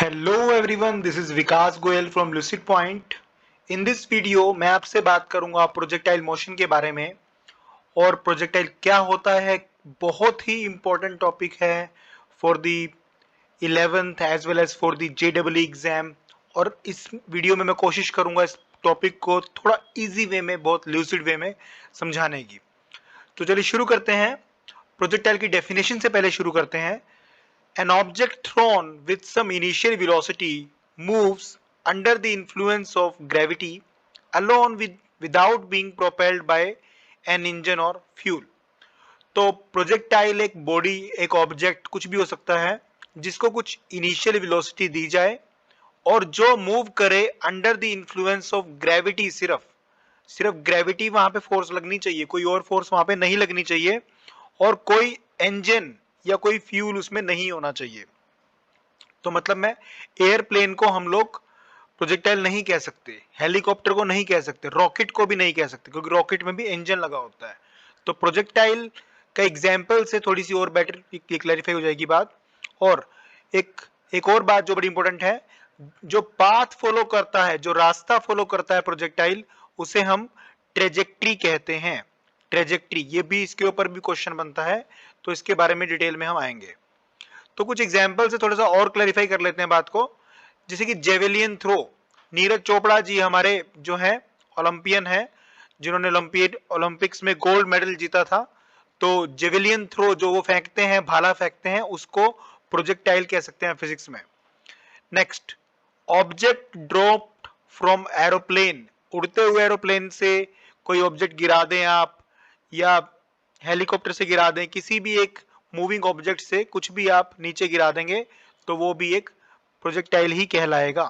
Hello everyone, this is Vikas Goyal from lucid point. In this video मैं आपसे बात करूंगा प्रोजेक्टाइल मोशन के बारे में। और प्रोजेक्टाइल क्या होता है, बहुत ही इंपॉर्टेंट टॉपिक है for the 11th as well as for the JEE exam. और इस वीडियो में मैं कोशिश करूंगा इस टॉपिक को थोड़ा इजी वे में, बहुत लूसिड वे में समझाने की। तो चलिए शुरू करते हैं। प्रोजेक्टाइल की डेफिनेशन से पहले शुरू करते हैं। An object thrown with some initial velocity moves under the influence of gravity alone without being propelled by an engine or fuel। तो प्रोजेक्टाइल एक बॉडी, एक ऑब्जेक्ट, कुछ भी हो सकता है जिसको कुछ इनिशियल वेलोसिटी दी जाए और जो मूव करे under the influence of gravity. सिर्फ सिर्फ ग्रेविटी वहां पे फोर्स लगनी चाहिए, कोई और फोर्स वहां पे नहीं लगनी चाहिए, और कोई इंजन या कोई फ्यूल उसमें नहीं होना चाहिए। तो मतलब में एयरप्लेन को हम लोग प्रोजेक्टाइल नहीं कह सकते, हेलीकॉप्टर को नहीं कह सकते, रॉकेट को भी नहीं कह सकते, क्योंकि रॉकेट में भी इंजन लगा होता है। तो प्रोजेक्टाइल का एग्जाम्पल से थोड़ी सी और बेटर क्लैरिफाई हो जाएगी बात। और एक एक और बात जो बड़ी इंपॉर्टेंट है, जो पाथ फॉलो करता है, जो रास्ता फॉलो करता है प्रोजेक्टाइल, उसे हम ट्रेजेक्ट्री कहते हैं। ट्रेजेक्ट्री, ये भी इसके ऊपर भी क्वेश्चन बनता है, तो इसके बारे में डिटेल में हम आएंगे। तो कुछ एग्जाम्पल से थोड़ा सा और क्लैरिफाई कर लेते हैं बात को। जैसे कि जेवेलियन थ्रो, नीरज चोपड़ा जी हमारे जो है ओलंपियन है, जिन्होंने ओलंपिक्स में गोल्ड मेडल जीता था। तो जेवेलियन थ्रो जो वो फेंकते हैं, भाला फेंकते हैं, उसको प्रोजेक्टाइल कह सकते हैं फिजिक्स में। Next, object dropped from aeroplane, उड़ते हुए एरोप्लेन से कोई ऑब्जेक्ट गिरा दें आप, या हेलीकॉप्टर से गिरा दें, किसी भी एक मूविंग ऑब्जेक्ट से कुछ भी आप नीचे गिरा देंगे तो वो भी एक प्रोजेक्टाइल ही कहलाएगा।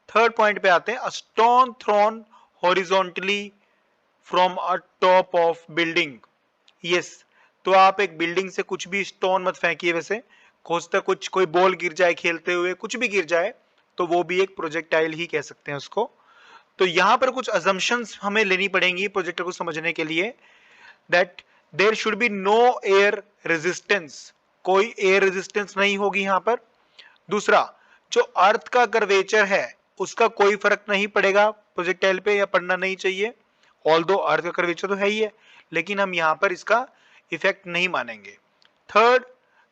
थर्ड पॉइंट पे आते हैं, a stone thrown horizontally from a top of building. Yes, तो आप एक बिल्डिंग से कुछ भी स्टोन मत फेंकिए, वैसे खोजता कुछ, कोई बॉल गिर जाए खेलते हुए, कुछ भी गिर जाए तो वो भी एक प्रोजेक्टाइल ही कह सकते हैं उसको। तो यहां पर कुछ अजम्पशंस हमें लेनी पड़ेंगी प्रोजेक्टर को समझने के लिए, that there should be no air resistance, कोई एयर रेजिस्टेंस नहीं होगी यहां पर। दूसरा, जो अर्थ का कर्वेचर है उसका कोई फर्क नहीं पड़ेगा प्रोजेक्टाइल पे, या पड़ना नहीं चाहिए। ऑल्दो अर्थ का कर्वेचर तो है ही है, लेकिन हम यहां पर इसका इफेक्ट नहीं मानेंगे। Third,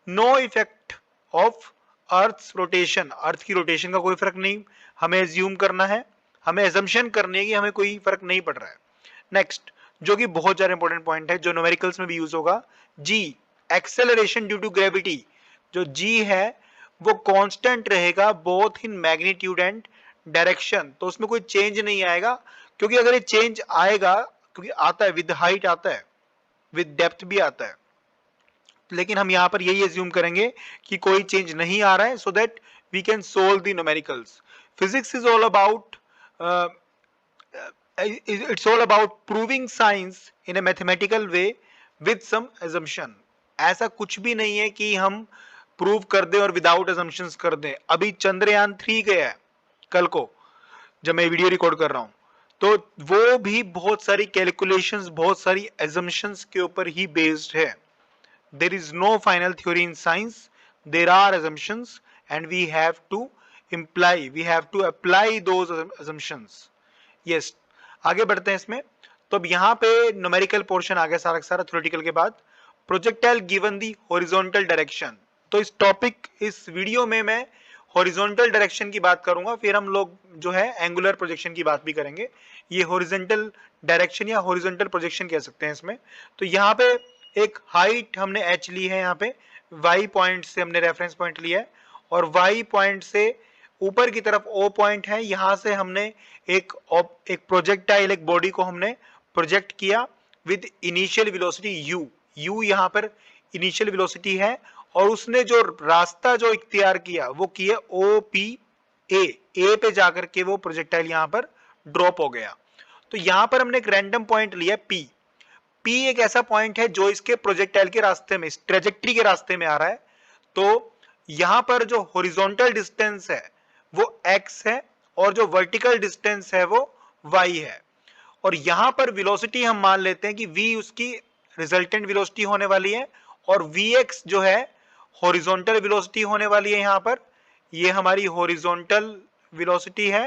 no effect of earth rotation, earth की रोटेशन का कोई फर्क नहीं हमें एज्यूम करना है, हमें एजम्पशन करनी है कि हमें कोई फर्क नहीं पड़ रहा है। नेक्स्ट, जो कि बहुत ज्यादा इंपॉर्टेंट पॉइंट है, जो न्यूमेरिकल्स में भी यूज होगा, जी, एक्सेलरेशन ड्यू टू ग्रेविटी। जो जी है वो कांस्टेंट रहेगा both in magnitude and direction, तो उसमें कोई चेंज नहीं आएगा। क्योंकि अगर ये चेंज आएगा, क्योंकि आता है विद हाइट, आता है विद डेप्थ भी आता है, लेकिन हम यहां पर यही एज्यूम करेंगे कि कोई चेंज नहीं आ रहा है, so that we can solve the numericals. Physics is all about it's all about proving science in a mathematical way with some assumption। ऐसा कुछ भी नहीं है कि हम प्रूव कर दें और विदाउट assumptions कर दें। अभी चंद्रयान 3 गया है कल को, जब मैं वीडियो रिकॉर्ड कर रहा हूं, तो वो भी बहुत सारी कैलकुलेशंस, बहुत सारी assumptions के ऊपर ही बेस्ड है। There is no final theory in science, there are assumptions and we have to apply those assumptions। yes, आगे बढ़ते हैं इसमें। तो अब यहाँ पे न्यूमेरिकल पोर्शन आ गया सारा सारा थ्योरेटिकल के बाद। Projectile given the horizontal direction, तो इस टॉपिक, इस वीडियो में मैं हॉरिजॉन्टल डायरेक्शन की बात करूंगा, फिर हम लोग जो है एंगुलर प्रोजेक्शन की बात भी करेंगे। ये हॉरिजॉन्टल डायरेक्शन या हॉरिजॉन्टल प्रोजेक्शन कह सकते हैं इसमें। तो यहाँ पे एक हाइट हमने h ली है, यहाँ पे y पॉइंट से हमने रेफरेंस पॉइंट लिया है, और y पॉइंट से ऊपर की तरफ O पॉइंट है, यहां से हमने एक प्रोजेक्टाइल, एक बॉडी को हमने प्रोजेक्ट किया विद इनिशियल वेलोसिटी u यहां पर इनिशियल वेलोसिटी है, और उसने जो रास्ता जो इख्तियार किया वो किया ए पे जाकर के वो प्रोजेक्टाइल यहां पर ड्रॉप हो गया। तो यहां पर हमने एक रैंडम पॉइंट लिया P एक ऐसा पॉइंट है जो इसके प्रोजेक्टाइल के रास्ते में, इस ट्रेजेक्ट्री के रास्ते में आ रहा है। तो यहां पर जो हॉरिजॉन्टल डिस्टेंस है वो x है, और जो वर्टिकल डिस्टेंस है वो y है। और यहां पर वेलोसिटी हम मान लेते हैं कि v उसकी रिजल्टेंट वेलोसिटी होने वाली है, और vx जो है हॉरिजॉन्टल वेलोसिटी होने वाली है। यहां पर ये हमारी हॉरिजॉन्टल वेलोसिटी है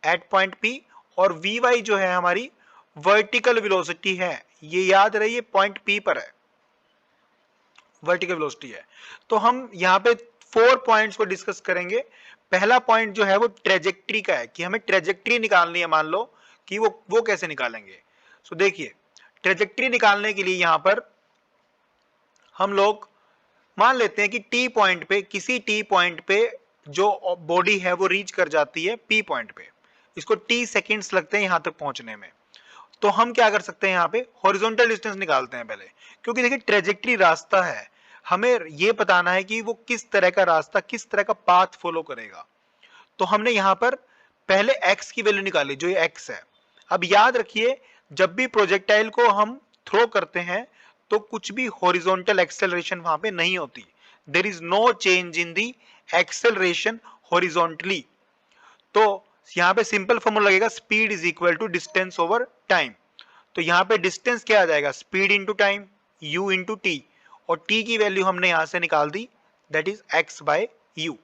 एट पॉइंट P, और Vy जो है हमारी वर्टिकल वेलोसिटी है। ये याद रहिए पॉइंट P पर है, वर्टिकल वेलोसिटी है। तो हम यहाँ पे 4 पॉइंट्स को डिस्कस करेंगे। पहला पॉइंट जो है वो ट्रेजेक्ट्री का है, कि हमें ट्रेजेक्ट्री निकालनी है। मान लो कि वो कैसे निकालेंगे। सो देखिए, ट्रेजेक्ट्री निकालने के लिए यहाँ पर हम लोग मान लेते हैं कि टी पॉइंट पे, किसी टी पॉइंट पे जो बॉडी है वो रीच कर जाती है पी पॉइंट पे, इसको टी सेकेंड्स लगते हैं यहां तक पहुंचने में। तो हम क्या कर सकते हैं, यहाँ पे हॉरिजॉन्टल डिस्टेंस निकालते हैं पहले, क्योंकि देखिए ट्रेजेक्ट्री रास्ता है, हमें ये बताना है कि वो किस तरह का रास्ता, किस तरह का पाथ फॉलो करेगा। तो हमने यहाँ पर पहले x की वैल्यू निकाली, जो ये x है। अब याद रखिए, जब भी प्रोजेक्टाइल को हम थ्रो करते हैं तो कुछ भी हॉरिजॉन्टल एक्सेलरेशन वहां पे नहीं होती। There is no change in the acceleration horizontally. तो यहाँ पे सिंपल फॉर्मूला लगेगा, speed is equal to distance over time. तो यहाँ पे डिस्टेंस क्या आ जाएगा, speed into time, u into t, और t की वैल्यू हमने यहां से निकाल दी, that is x by u।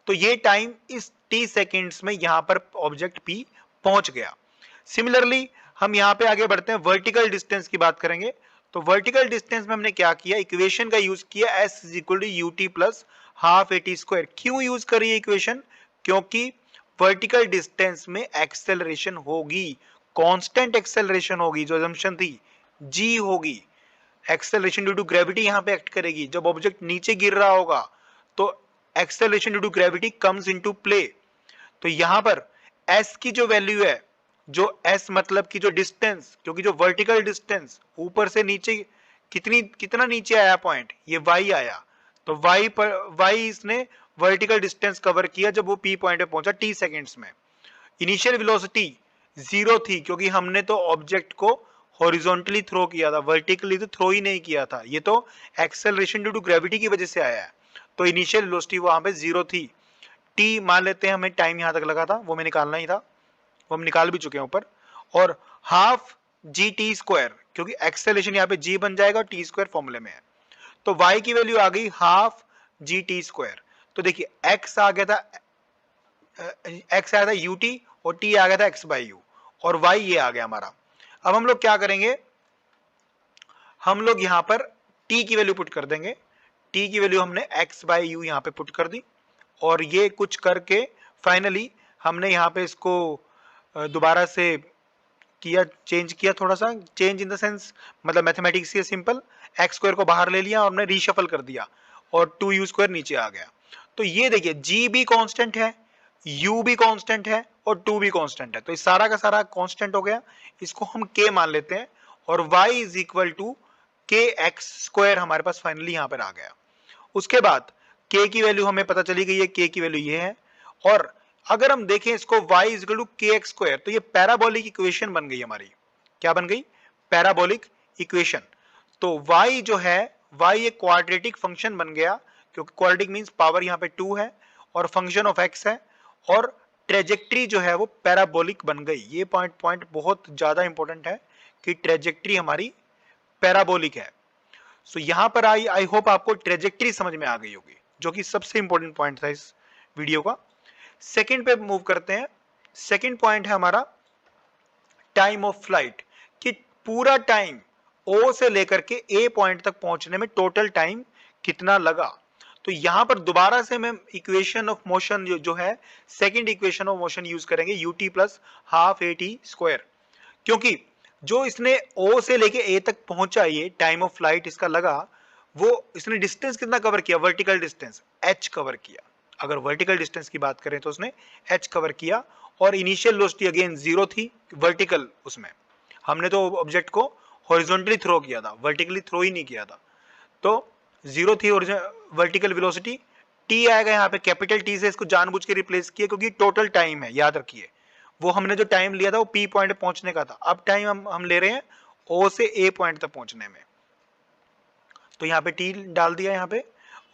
तो ये टाइम इस t सेकेंड्स में यहां पर ऑब्जेक्ट P पहुंच गया। सिमिलरली हम यहां पे आगे बढ़ते हैं, वर्टिकल डिस्टेंस की बात करेंगे। तो वर्टिकल डिस्टेंस में हमने क्या किया, इक्वेशन का यूज किया, s is equal to u t plus half a t square. क्यों यूज करी है इक्वेशन, क्योंकि वर्टिकल डिस्टेंस में एक्सेलरेशन होगी, कांस्टेंट एक्सेलरेशन होगी, जो अजम्पशन थी g होगी। एक्सेलरेशन ड्यू टू ग्रेविटी यहां पे एक्ट करेगी। जब ऑब्जेक्ट नीचे गिर रहा होगा तो acceleration due to gravity comes into play. तो यहां पर s की जो वैल्यू है, जो s मतलब की जो डिस्टेंस, क्योंकि जो वर्टिकल डिस्टेंस ऊपर से नीचे कितना नीचे आया पॉइंट, ये y आया। तो y इसने वर्टिकल डिस्टेंस कवर किया जब वो p पॉइंट पे पहुंचा t सेकेंड्स में। इनिशियल वेलोसिटी 0 थी, क्योंकि हमने तो ऑब्जेक्ट को हॉरिजॉन्टली थ्रो किया था, वर्टिकली तो थ्रो ही नहीं किया था। ये तो एक्सेलरेशन ड्यू टू ग्रेविटी की वजह से आया है। तो इनिशियल वेलोसिटी वहां पे 0 थी। t मान लेते हैं, हमें टाइम यहां तक लगा था, वो हमें निकालना ही था, वो हम निकाल भी चुके हैं ऊपर। और हाफ जी टी स्क्वायर, क्योंकि एक्सेलरेशन यहाँ पे g बन जाएगा और टी स्क्वायर फॉर्मूले में है। तो y की वैल्यू आ गई हाफ जी टी स्क्वायर। तो देखिए x आ गया था, x आया था ut, और t आ गया था x बाई यू, और y ये आ गया हमारा। अब हम लोग क्या करेंगे, हम लोग यहां पर t की वैल्यू पुट कर देंगे। t की वैल्यू हमने x बाई यू यहां पे पुट कर दी, और ये कुछ करके फाइनली हमने यहाँ पे इसको दोबारा से किया, चेंज किया, थोड़ा सा चेंज इन द सेंस, मतलब मैथमेटिक्स से सिंपल, एक्स स्क्वायर को बाहर ले लिया और हमने रीशफल कर दिया, और 2u स्क्वायर नीचे आ गया। तो ये देखिए g भी कांस्टेंट है, u भी कांस्टेंट है, और 2 भी कांस्टेंट है। तो इस सारा का सारा कांस्टेंट हो गया, इसको हम k मान लेते हैं, और y इज इक्वल टू के एक्स स्क्वायर हमारे पास फाइनली यहां पर आ गया। उसके बाद k की वैल्यू हमें पता चली गई है, k की वैल्यू ये है। और अगर हम देखें इसको y इज इक्वल टू के एक्स स्क्वायर, तो ये पैराबोलिक इक्वेशन बन गई हमारी। क्या बन गई, पैराबोलिक इक्वेशन। तो y जो है, y एक क्वाड्रेटिक फंक्शन बन गया, क्योंकि क्वाड्रेटिक मींस पावर यहाँ पे 2 है और फंक्शन ऑफ x है, और ट्रेजेक्ट्री जो है वो पैराबोलिक बन गई। ये पॉइंट बहुत ज्यादा इंपॉर्टेंट है कि ट्रेजेक्ट्री हमारी पैराबोलिक है। सो यहां पर आई होप आपको ट्रेजेक्ट्री समझ में आ गई होगी, जो कि सबसे इंपॉर्टेंट पॉइंट था इस वीडियो का। सेकंड पे मूव करते हैं। सेकंड पॉइंट है हमारा टाइम ऑफ फ्लाइट, कि पूरा टाइम ओ से लेकर के ए पॉइंट तक पहुंचने में टोटल टाइम कितना लगा। तो यहां पर दोबारा से मैं इक्वेशन ऑफ मोशन जो है, second equation of motion use करेंगे, u t plus half a t square, क्योंकि जो इसने ओ से लेके ए तक पहुंचा, ये टाइम ऑफ फ्लाइट इसका लगा, वो इसने डिस्टेंस कितना कवर किया, वर्टिकल डिस्टेंस h कवर किया। अगर वर्टिकल डिस्टेंस की बात करें तो उसने h कवर किया, और इनिशियल वेलोसिटी अगेन 0 थी वर्टिकल, उसमें हमने तो ऑब्जेक्ट को हॉरिजॉन्टली थ्रो किया था, वर्टिकली थ्रो ही नहीं किया था। तो 0 थी वर्टिकल वेलोसिटी। t आएगा यहाँ पे कैपिटल T से, इसको जानबूझ के रिप्लेस किया क्योंकि टोटल टाइम है, याद रखिए। वो हमने जो टाइम लिया था वो P पॉइंट पहुंचने का था, अब टाइम हम ले रहे हैं O से A पॉइंट तक पहुंचने में। तो यहाँ पे T डाल दिया यहाँ पे,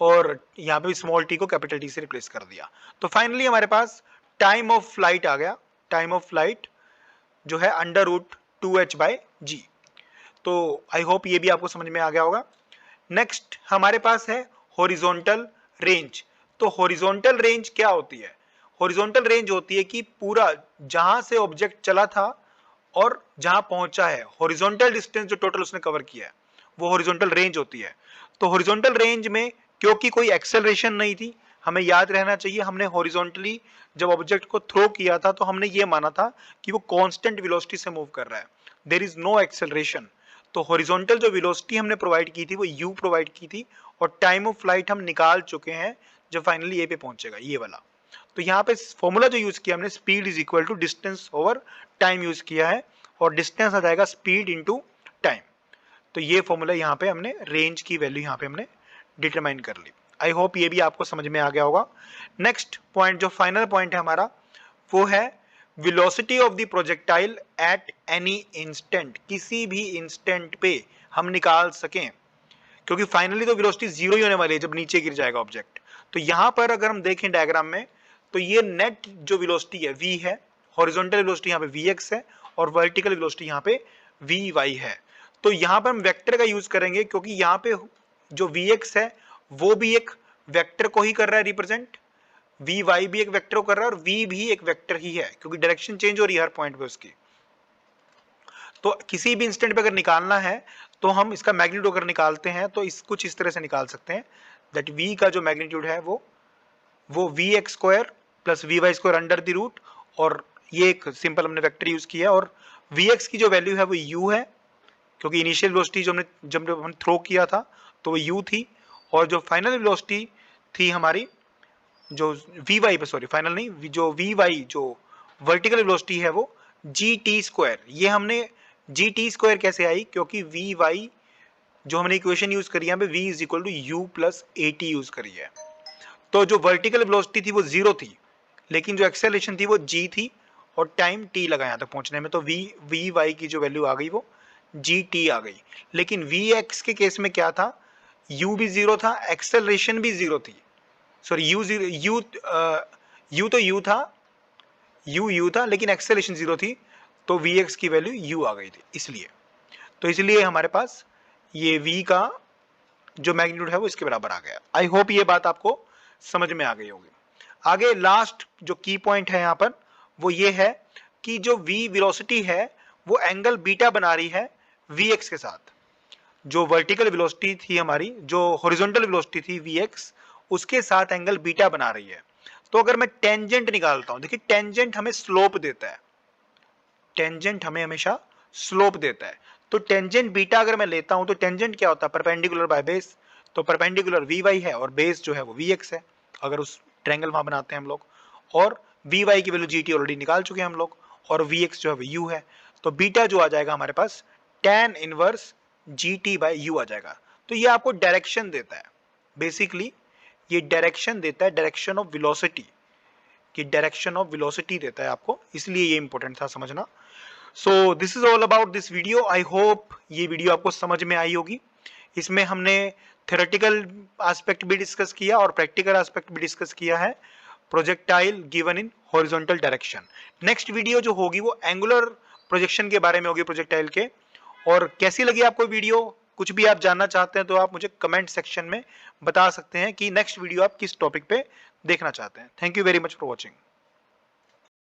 और यहाँ पे भी स्मॉल t को कैपिटल T से रिप्लेस कर दिया। तो फाइनली हमारे पास टाइम ऑफ फ्लाइट आ गया। टाइम ऑफ फ्लाइट जो है अंडर रूट 2h बाय जी। तो आई होप ये भी आपको समझ में आ गया होगा। नेक्स्ट हमारे पास है हॉरिजॉन्टल रेंज। तो हॉरिजॉन्टल रेंज क्या होती है? हॉरिजॉन्टल रेंज होती है कि पूरा जहां से ऑब्जेक्ट चला था और जहां पहुंचा है, हॉरिजॉन्टल डिस्टेंस जो टोटल उसने कवर किया है, वो हॉरिजॉन्टल रेंज होती है। तो हॉरिजॉन्टल रेंज में क्योंकि कोई एक्सेलरेशन नहीं थी, हमें याद रहना चाहिए, हमने हॉरिजॉन्टली जब ऑब्जेक्ट को थ्रो किया था तो हमने ये माना था कि वो कांस्टेंट वेलोसिटी से मूव कर रहा है, देयर इज नो एक्सेलरेशन। तो हॉरिजॉन्टल जो वेलोसिटी हमने प्रोवाइड की थी वो u प्रोवाइड की थी, और टाइम ऑफ फ्लाइट हम निकाल चुके हैं जब फाइनली ए पे पहुंचेगा, ये वाला। तो यहाँ पे फॉर्मूला जो यूज किया हमने, speed is equal to distance over time use किया है, और डिस्टेंस आ जाएगा स्पीड इनटू टाइम। तो ये फॉर्मूला यहाँ पे हमने रेंज की वैल्यू यहाँ पे हमने डिटरमाइन कर ली। आई होप ये भी आपको समझ में आ गया होगा। नेक्स्ट पॉइंट, जो फाइनल पॉइंट है हमारा, वो है velocity of the projectile at any instant. किसी भी इंस्टेंट पे हम निकाल सकें, क्योंकि फाइनली तो वेलोसिटी जीरो ही होने वाली है जब नीचे गिर जाएगा ऑब्जेक्ट। तो यहां पर अगर हम देखें डायग्राम में, तो ये नेट जो वेलोसिटी है v है, हॉरिजॉन्टल वेलोसिटी यहाँ पे vx है, और वर्टिकल वेलोसिटी यहाँ पे vy है। तो यहाँ पर हम वेक्टर का यूज करेंगे, क्योंकि यहाँ पे जो vx है वो भी एक वेक्टर को ही कर रहा है रिप्रेजेंट, vy भी एक वेक्टर को कर रहा है, और v भी एक वेक्टर ही है, क्योंकि डायरेक्शन चेंज हो रही है हर पॉइंट पे उसकी। तो किसी भी इंस्टेंट पे अगर निकालना है तो हम इसका मैग्नीट्यूड अगर निकालते हैं तो इस कुछ इस तरह से निकाल सकते हैं, दैट v का जो मैग्नीट्यूड है वो vx square plus vy square under the root, और ये एक सिंपल हमने वेक्टर यूज किया, और vx की जो वैल्यू है वो u है, क्योंकि इनिशियल वेलोसिटी जो हमने जब हम थ्रो किया था तो वो u थी, और जो फाइनल वेलोसिटी थी हमारी, जो vy पे, सॉरी फाइनल नहीं, जो vy जो वर्टिकल वेलोसिटी है वो gt स्क्वायर। ये हमने gt स्क्वायर कैसे आई, क्योंकि vy जो हमने इक्वेशन यूज करी है यहाँ पे v is equal to u plus at use करी है। तो जो वर्टिकल वेलोसिटी थी वो जीरो थी, लेकिन जो एक्सेलरेशन थी वो g थी, और टाइम t लगा यहाँ तक पहुंचने में, तो vy की जो वैल्यू आ गई वो gt आ गई। लेकिन vx के केस में क्या था, u भी जीरो था, एक्सेलरेशन भी जीरो थी, सॉरी u जीरो, u तो u था, u था, लेकिन एक्सेलरेशन जीरो थी, तो vx की वैल्यू u आ गई थी इसलिए। तो इसलिए हमारे पास ये v का जो मैग्नीट्यूड है वो इसके बराबर आ गया। आई होप ये बात आपको समझ में आ गई होगी। आगे लास्ट जो की पॉइंट है यहाँ पर वो ये है कि जो v वेलोसिटी है वो एंगल बीटा बना रही है vx के साथ। जो वर्टिकल वेलोसिटी थी हमारी, जो हॉरिजॉन्टल वेलोसिटी थी vx, उसके साथ एंगल बीटा बना रही है। तो अगर मैं टेंजेंट निकालता हूं, देखिए टेंजेंट हमें स्लोप देता है, टेंजेंट हमें हमेशा स्लोप देता है। तो टेंजेंट बीटा अगर मैं लेता हूं तो टेंजेंट क्या होता है, परपेंडिकुलर बाय बेस। तो परपेंडिकुलर vy है और बेस जो है वो vx है, अगर उस ट्रायंगल वहां बनाते हैं हम लोग, और vy की वैल्यू gt ऑलरेडी निकाल चुके हैं हम लोग, और vx जो है वो u है। तो बीटा जो आ जाएगा हमारे पास tan inverse gt by u आ जाएगा। तो ये आपको डायरेक्शन देता है, बेसिकली ये डायरेक्शन देता है, डायरेक्शन ऑफ वेलोसिटी, कि डायरेक्शन ऑफ वेलोसिटी देता है आपको, इसलिए ये इंपॉर्टेंट था समझना। So this is all about this video. I hope ये वीडियो आपको समझ में आई होगी। इसमें हमने थ्योरेटिकल एस्पेक्ट भी डिस्कस किया और प्रैक्टिकल एस्पेक्ट भी डिस्कस किया है, projectile given in horizontal direction. Next video जो होगी वो एंगुलर प्रोजेक्शन के बारे में होगी, प्रोजेक्टाइल के। और कैसी लगी आपको वीडियो, कुछ भी आप जानना चाहते हैं तो आप मुझे कमेंट सेक्शन में बता सकते हैं कि नेक्स्ट वीडियो आप किस टॉपिक पे देखना चाहते हैं। Thank you very much for watching.